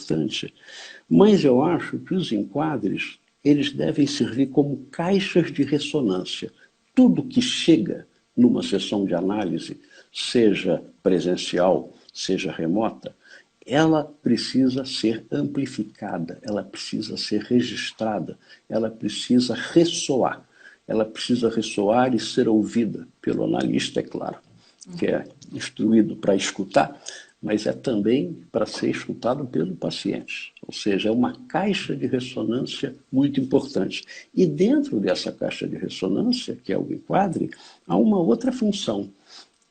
importante. Mas eu acho que os enquadres, eles devem servir como caixas de ressonância. Tudo que chega numa sessão de análise, seja presencial, seja remota, ela precisa ser amplificada, ela precisa ser registrada, ela precisa ressoar. Ela precisa ressoar e ser ouvida pelo analista, é claro, que é instruído para escutar, mas é também para ser escutado pelo paciente. Ou seja, é uma caixa de ressonância muito importante. E dentro dessa caixa de ressonância, que é o enquadre, há uma outra função,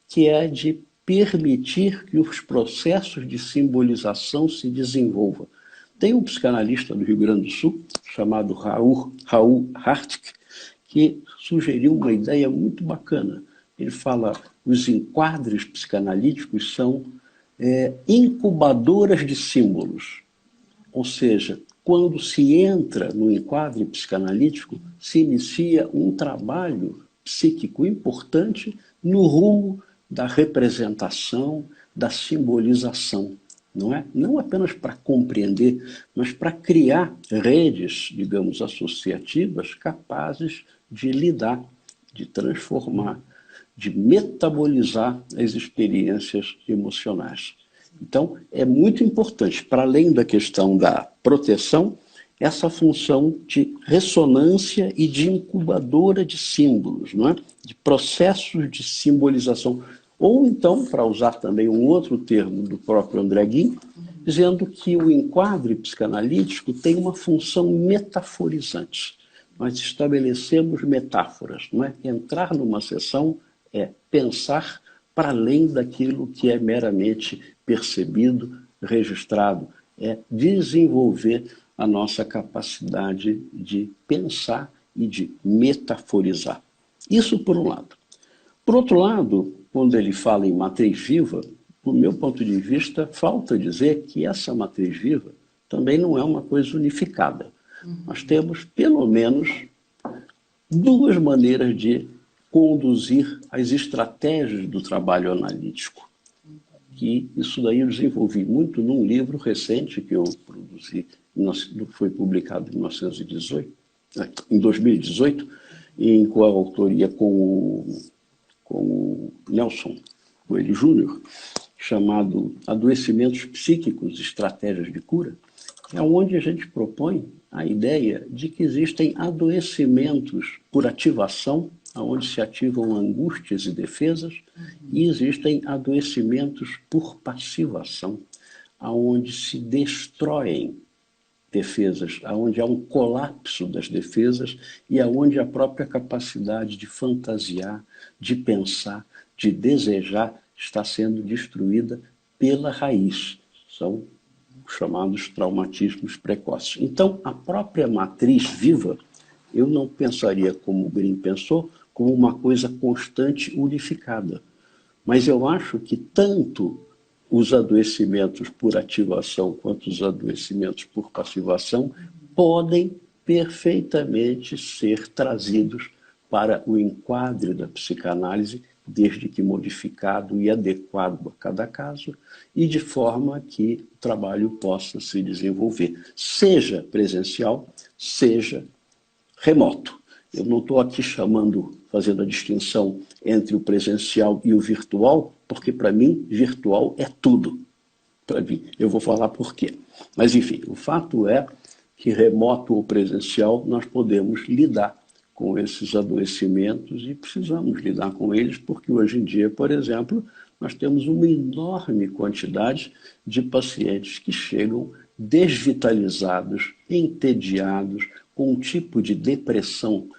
que é de permitir que os processos de simbolização se desenvolvam. Tem um psicanalista do Rio Grande do Sul, chamado Raul Hartwig, que sugeriu uma ideia muito bacana. Ele fala que os enquadres psicanalíticos são incubadoras de símbolos. Ou seja, quando se entra no enquadre psicanalítico, se inicia um trabalho psíquico importante no rumo da representação, da simbolização. Não é? Não apenas para compreender, mas para criar redes, digamos, associativas capazes de lidar, de transformar, de metabolizar as experiências emocionais. Então, é muito importante, para além da questão da proteção, essa função de ressonância e de incubadora de símbolos, não é? De processos de simbolização. Ou então, para usar também um outro termo do próprio André Guim, dizendo que o enquadre psicanalítico tem uma função metaforizante. Nós estabelecemos metáforas, não é? Entrar numa sessão é pensar para além daquilo que é meramente percebido, registrado, é desenvolver a nossa capacidade de pensar e de metaforizar. Isso por um lado. Por outro lado, quando ele fala em matriz viva, do meu ponto de vista, falta dizer que essa matriz viva também não é uma coisa unificada. Nós temos, pelo menos, duas maneiras de conduzir as estratégias do trabalho analítico. Que isso daí eu desenvolvi muito num livro recente que eu produzi, foi publicado em 2018, em coautoria com o Nelson Coelho Júnior, chamado Adoecimentos Psíquicos, Estratégias de Cura, é onde a gente propõe a ideia de que existem adoecimentos por ativação, onde se ativam angústias e defesas, e existem adoecimentos por passivação, onde se destroem defesas, onde há um colapso das defesas e onde a própria capacidade de fantasiar, de pensar, de desejar está sendo destruída pela raiz. São os chamados traumatismos precoces. Então, a própria matriz viva, eu não pensaria como o Green pensou, como uma coisa constante, unificada. Mas eu acho que tanto os adoecimentos por ativação quanto os adoecimentos por passivação podem perfeitamente ser trazidos para o enquadre da psicanálise, desde que modificado e adequado a cada caso, e de forma que o trabalho possa se desenvolver, seja presencial, seja remoto. Eu não estou aqui fazendo a distinção entre o presencial e o virtual, porque para mim, virtual é tudo. Para mim, eu vou falar por quê. Mas, enfim, o fato é que remoto ou presencial nós podemos lidar com esses adoecimentos e precisamos lidar com eles, porque hoje em dia, por exemplo, nós temos uma enorme quantidade de pacientes que chegam desvitalizados, entediados, com um tipo de depressão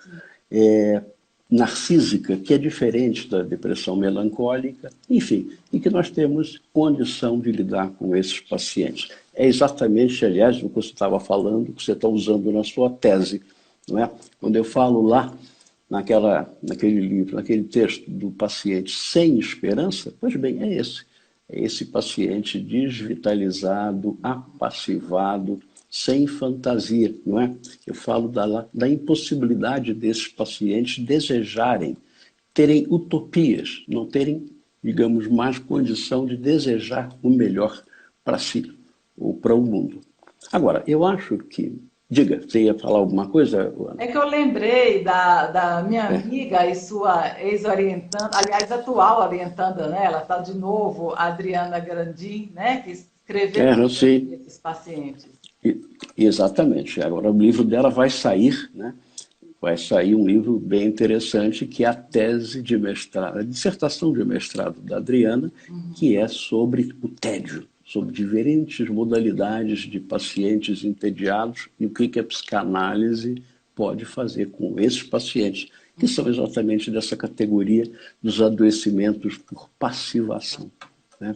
narcísica, que é diferente da depressão melancólica, enfim, e que nós temos condição de lidar com esses pacientes. É exatamente, aliás, o que você estava falando, que você está usando na sua tese, não é? Quando eu falo lá, naquele livro, naquele texto do paciente sem esperança, pois bem, é esse. É esse paciente desvitalizado, apassivado, sem fantasia, não é? Eu falo da impossibilidade desses pacientes desejarem, terem utopias, não terem, digamos, mais condição de desejar o melhor para si ou para o mundo. Agora, eu acho que... Diga, você ia falar alguma coisa, Ana? É que eu lembrei da minha É, amiga e sua ex-orientanda, aliás, atual orientanda, né? Ela está de novo, a Adriana Grandim, né? Que escreveu eu sobre sei. esses pacientes. E- Exatamente. Agora, o livro dela vai sair, né? Vai sair um livro bem interessante, que é a tese de mestrado, a dissertação de mestrado da Adriana, que é sobre o tédio, sobre diferentes modalidades de pacientes entediados e o que que a psicanálise pode fazer com esses pacientes, que são exatamente dessa categoria dos adoecimentos por passivação, né?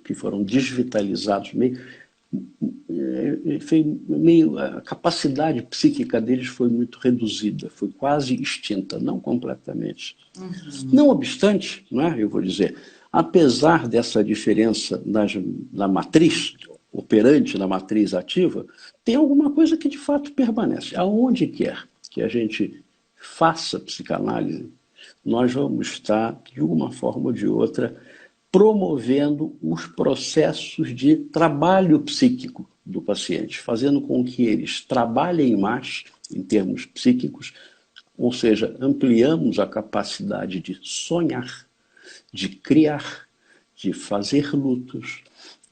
Que foram desvitalizados, a capacidade psíquica deles foi muito reduzida, foi quase extinta, não completamente. Uhum. Não obstante, né, eu vou dizer, apesar dessa diferença na matriz, operante na matriz ativa, tem alguma coisa que de fato permanece. Aonde quer que a gente faça psicanálise, nós vamos estar, de uma forma ou de outra, promovendo os processos de trabalho psíquico do paciente, fazendo com que eles trabalhem mais em termos psíquicos, ou seja, ampliamos a capacidade de sonhar, de criar, de fazer lutos,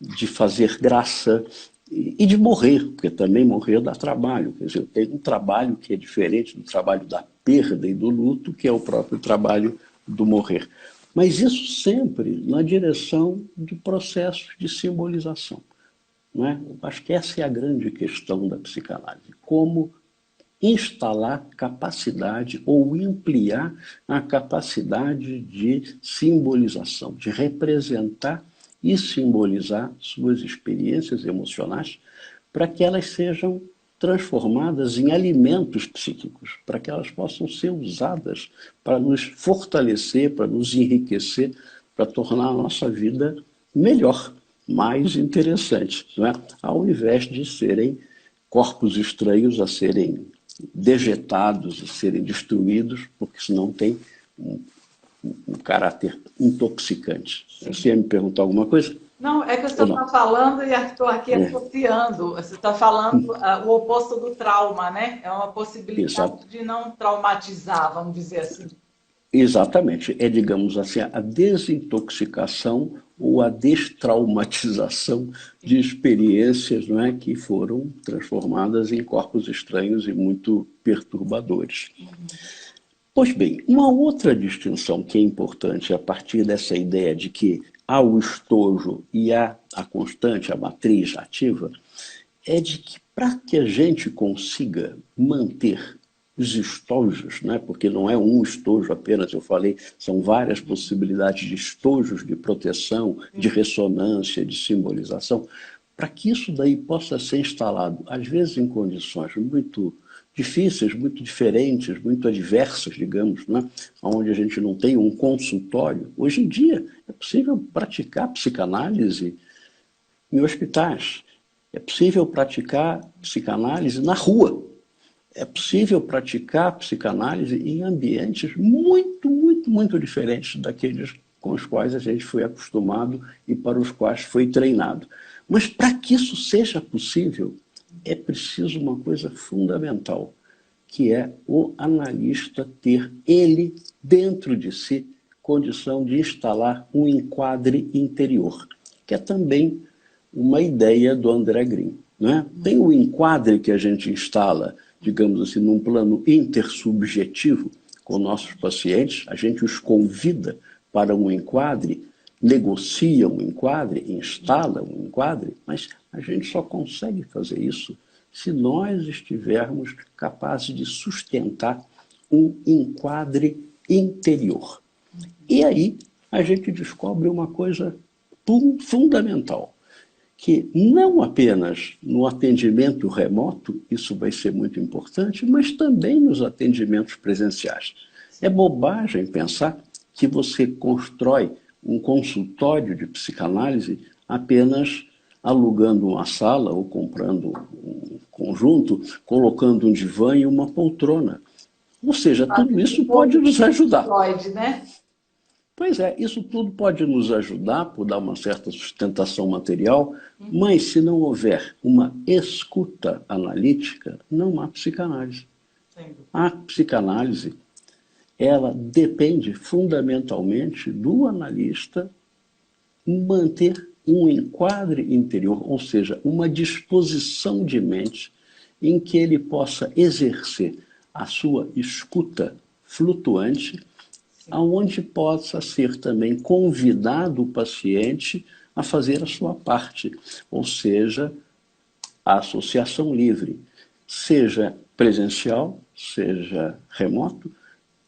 de fazer graça e de morrer, porque também morrer dá trabalho. Quer dizer, tem um trabalho que é diferente do trabalho da perda e do luto, que é o próprio trabalho do morrer. Mas isso sempre na direção de processos de simbolização. Não é? Eu acho que essa é a grande questão da psicanálise. Como instalar capacidade ou ampliar a capacidade de simbolização, de representar e simbolizar suas experiências emocionais para que elas sejam transformadas em alimentos psíquicos, para que elas possam ser usadas para nos fortalecer, para nos enriquecer, para tornar a nossa vida melhor, mais interessante, não é? Ao invés de serem corpos estranhos a serem dejetados, a serem destruídos, porque senão tem um caráter intoxicante. Você ia me perguntar alguma coisa? Não, é que você Ou está não? falando e estou aqui É, associando. Você está falando o oposto do trauma, né? É uma possibilidade exato. de não traumatizar, vamos dizer assim. Exatamente. É, digamos assim, a desintoxicação ou a destraumatização de experiências, não é, que foram transformadas em corpos estranhos e muito perturbadores. Pois bem, uma outra distinção que é importante a partir dessa ideia de que há o estojo e há a constante, a matriz ativa, é de que para que a gente consiga manter os estojos, né? Porque não é um estojo apenas, eu falei, são várias possibilidades de estojos de proteção, de ressonância, de simbolização, para que isso daí possa ser instalado, às vezes em condições muito difíceis, muito diferentes, muito adversas, digamos, né? Onde a gente não tem um consultório. Hoje em dia é possível praticar psicanálise em hospitais. É possível praticar psicanálise na rua. É possível praticar psicanálise em ambientes muito, muito, muito diferentes daqueles com os quais a gente foi acostumado e para os quais foi treinado. Mas para que isso seja possível, é preciso uma coisa fundamental, que é o analista ter ele dentro de si condição de instalar um enquadre interior, que é também uma ideia do André Green. Né? Tem o enquadre que a gente instala, digamos assim, num plano intersubjetivo com nossos pacientes, a gente os convida para um enquadre, negocia um enquadre, instala um enquadre, mas a gente só consegue fazer isso se nós estivermos capazes de sustentar um enquadre interior. E aí a gente descobre uma coisa fundamental, que não apenas no atendimento remoto, isso vai ser muito importante, mas também nos atendimentos presenciais. É bobagem pensar que você constrói um consultório de psicanálise apenas alugando uma sala ou comprando um conjunto, colocando um divã e uma poltrona. Ou seja, tudo Fazendo isso um pouco pode de nos Pink ajudar. Floyd, né? Pois é, isso tudo pode nos ajudar por dar uma certa sustentação material, mas se não houver uma escuta analítica, não há psicanálise. A psicanálise, ela depende fundamentalmente do analista manter um enquadre interior, ou seja, uma disposição de mente em que ele possa exercer a sua escuta flutuante, aonde possa ser também convidado o paciente a fazer a sua parte, ou seja, a associação livre, seja presencial, seja remoto,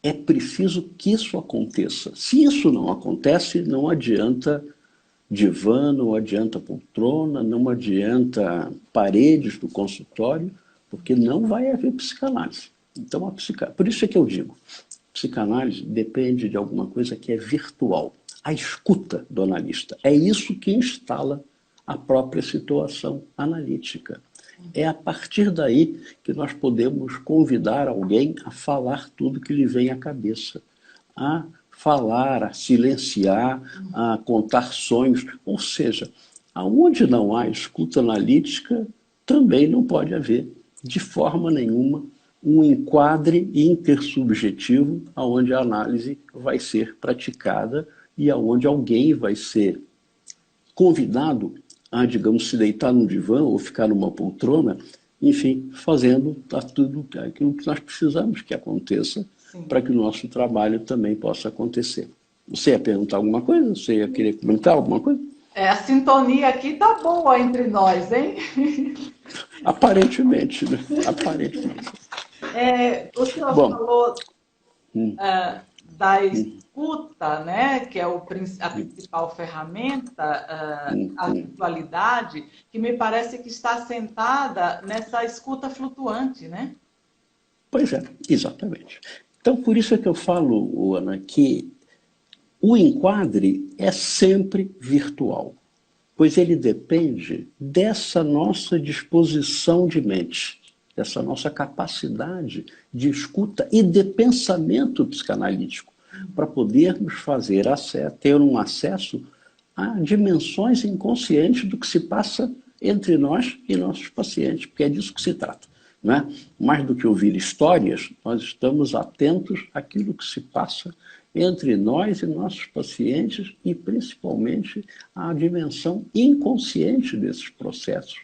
é preciso que isso aconteça. Se isso não acontece, não adianta divã, não adianta poltrona, não adianta paredes do consultório, porque não vai haver psicanálise. Então, por isso é que eu digo, psicanálise depende de alguma coisa que é virtual. A escuta do analista. É isso que instala a própria situação analítica. É a partir daí que nós podemos convidar alguém a falar tudo que lhe vem à cabeça, a falar, a silenciar, a contar sonhos. Ou seja, aonde não há escuta analítica, também não pode haver, de forma nenhuma, um enquadre intersubjetivo onde a análise vai ser praticada e onde alguém vai ser convidado a, digamos, se deitar num divã ou ficar numa poltrona, enfim, fazendo tudo aquilo que nós precisamos que aconteça para que o nosso trabalho também possa acontecer. Você ia perguntar alguma coisa? Você ia querer comentar alguma coisa? A sintonia aqui tá boa entre nós, hein? Aparentemente, né? Aparentemente. O senhor falou da escuta, né, que é a principal ferramenta, a virtualidade, que me parece que está assentada nessa escuta flutuante, né? Pois é, exatamente. Então, por isso é que eu falo, Ana, que o enquadre é sempre virtual, pois ele depende dessa nossa disposição de mente, dessa nossa capacidade de escuta e de pensamento psicanalítico, para podermos ter um acesso a dimensões inconscientes do que se passa entre nós e nossos pacientes, porque é disso que se trata. Não é? Mais do que ouvir histórias, nós estamos atentos àquilo que se passa entre nós e nossos pacientes e, principalmente, à dimensão inconsciente desses processos,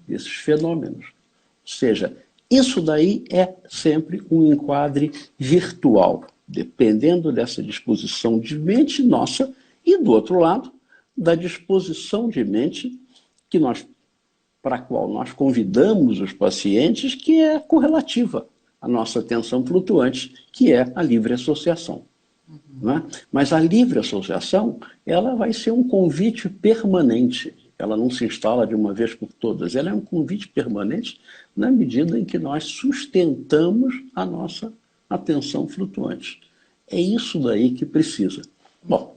desses fenômenos. Ou seja, isso daí é sempre um enquadre virtual, dependendo dessa disposição de mente nossa e, do outro lado, da disposição de mente para a qual nós convidamos os pacientes, que é correlativa à nossa atenção flutuante, que é a livre associação. Não é? Mas a livre associação, ela vai ser um convite permanente. Ela não se instala de uma vez por todas. Ela é um convite permanente na medida em que nós sustentamos a nossa atenção flutuante. É isso daí que precisa. Bom,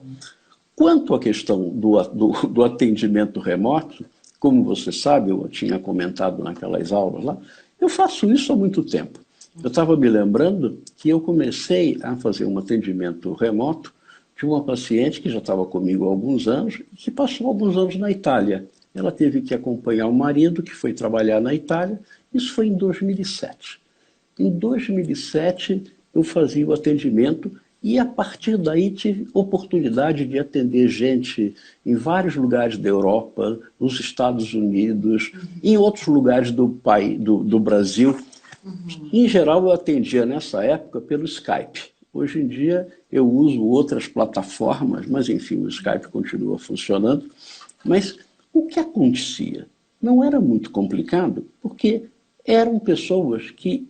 quanto à questão do atendimento remoto, como você sabe, eu tinha comentado naquelas aulas lá, eu faço isso há muito tempo. Eu estava me lembrando que eu comecei a fazer um atendimento remoto de uma paciente que já estava comigo há alguns anos e que passou alguns anos na Itália. Ela teve que acompanhar o marido, que foi trabalhar na Itália. Isso foi em 2007. Em 2007, eu fazia o atendimento e, a partir daí, tive oportunidade de atender gente em vários lugares da Europa, nos Estados Unidos, em outros lugares do Brasil. Em geral, eu atendia nessa época pelo Skype. Hoje em dia, eu uso outras plataformas, mas, enfim, o Skype continua funcionando. Mas o que acontecia? Não era muito complicado, porque eram pessoas que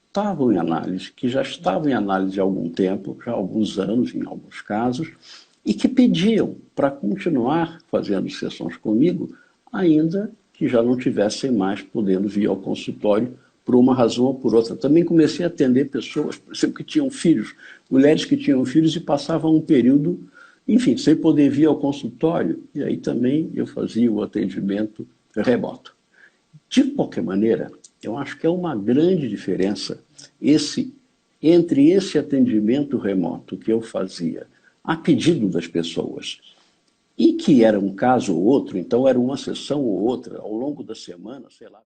estavam em análise, que já estavam em análise há algum tempo, já há alguns anos, em alguns casos, e que pediam para continuar fazendo sessões comigo, ainda que já não tivessem mais podendo vir ao consultório por uma razão ou por outra. Também comecei a atender pessoas, por exemplo, que tinham filhos, mulheres que tinham filhos e passavam um período, enfim, sem poder vir ao consultório, e aí também eu fazia o atendimento remoto. De qualquer maneira, eu acho que é uma grande diferença entre esse atendimento remoto que eu fazia a pedido das pessoas. E que era um caso ou outro, então era uma sessão ou outra, ao longo da semana, sei lá.